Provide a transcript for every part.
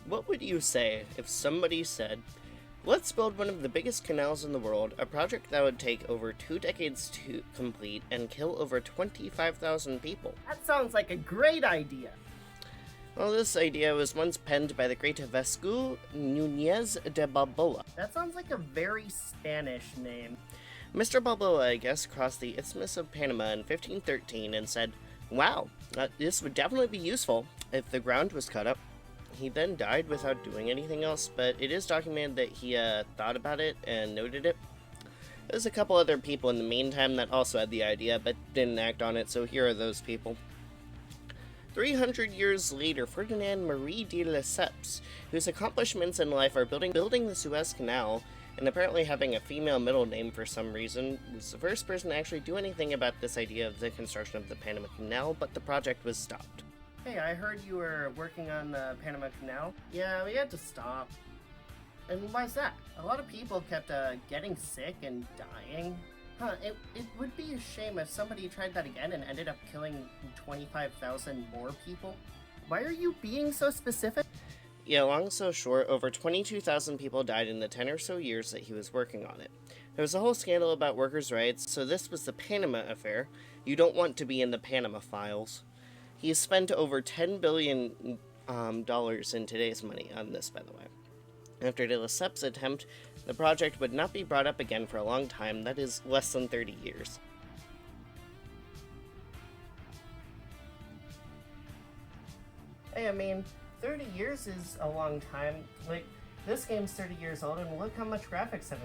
What would you say if somebody said, let's build one of the biggest canals in the world, a project that would take over 2 decades to complete and kill over 25,000 people? That sounds like a great idea. Well, this idea was once penned by the great Vasco Núñez de Balboa. That sounds like a very Spanish name. Mr. Balboa, I guess, crossed the Isthmus of Panama in 1513 and said, wow, this would definitely be useful if the ground was cut up. He then died without doing anything else, but it is documented that he thought about it and noted it. There's a couple other people in the meantime that also had the idea, but didn't act on it, so here are those people. 300 years later, Ferdinand Marie de Lesseps, whose accomplishments in life are building the Suez Canal, and apparently having a female middle name for some reason, was the first person to actually do anything about this idea of the construction of the Panama Canal, but the project was stopped. Hey, I heard you were working on the Panama Canal. Yeah, we had to stop. And why's that? A lot of people kept getting sick and dying. It would be a shame if somebody tried that again and ended up killing 25,000 more people. Why are you being so specific? Yeah, long so short, over 22,000 people died in the 10 or so years that he was working on it. There was a whole scandal about workers' rights, so this was the Panama affair. You don't want to be in the Panama files. He spent over $10 billion in today's money on this, by the way. After de Lesseps' attempt, the project would not be brought up again for a long time, that is, less than 30 years. Hey, I mean, 30 years is a long time. Like, this game's 30 years old, and look how much graphics have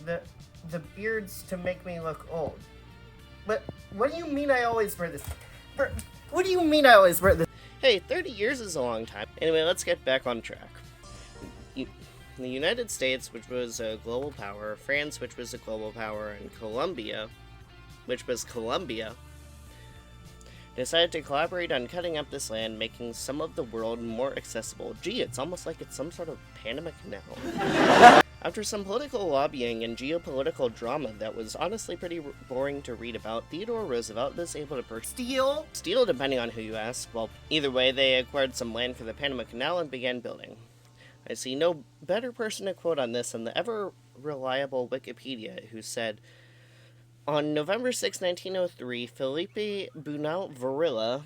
improved. The beards to make me look old. But what do you mean I always wear this? What do you mean I always wear this? Hey, 30 years is a long time. Anyway, let's get back on track. The United States, which was a global power, France, which was a global power, and Colombia, which was Colombia, decided to collaborate on cutting up this land, making some of the world more accessible. Gee, it's almost like it's some sort of Panama Canal. After some political lobbying and geopolitical drama that was honestly pretty boring to read about, Theodore Roosevelt was able to purchase steel, depending on who you ask. Well, either way, they acquired some land for the Panama Canal and began building. I see no better person to quote on this than the ever-reliable Wikipedia, who said, on November 6, 1903, Felipe Bunau Varela,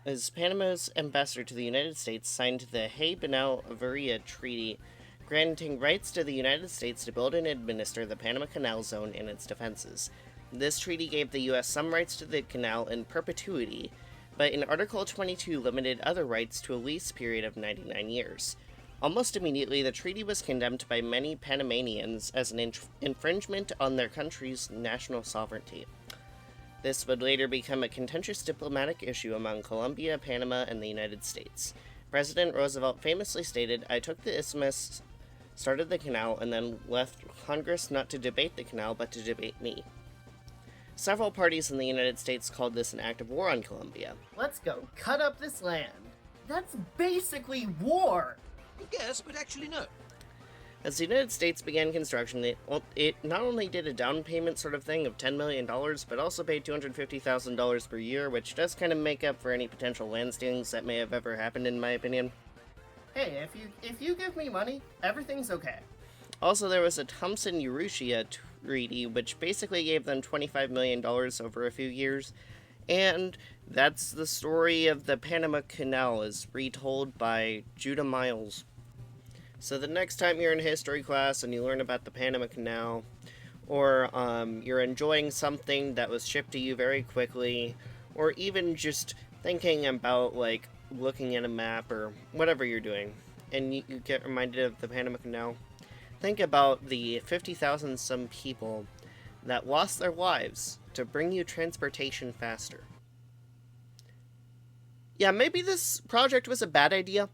as Panama's ambassador to the United States, signed the Hay-Bunau-Varilla Treaty, granting rights to the United States to build and administer the Panama Canal Zone and its defenses. This treaty gave the U.S. some rights to the canal in perpetuity, but in Article 22 limited other rights to a lease period of 99 years. Almost immediately, the treaty was condemned by many Panamanians as an infringement on their country's national sovereignty. This would later become a contentious diplomatic issue among Colombia, Panama, and the United States. President Roosevelt famously stated, I took the isthmus, started the canal, and then left Congress not to debate the canal, but to debate me. Several parties in the United States called this an act of war on Colombia. Let's go cut up this land. That's basically war! Yes, but actually no. As the United States began construction, it not only did a down payment sort of thing of $10 million, but also paid $250,000 per year, which does kind of make up for any potential land stealings that may have ever happened, in my opinion. Hey, if you give me money, everything's okay. Also, there was a Tombstone Treaty, which basically gave them $25 million over a few years, and that's the story of the Panama Canal as retold by Judah Miles. So the next time you're in history class and you learn about the Panama Canal, or you're enjoying something that was shipped to you very quickly, or even just thinking about, like, looking at a map or whatever you're doing, and you get reminded of the Panama Canal, think about the 50,000 some people that lost their lives to bring you transportation faster. Yeah, maybe this project was a bad idea,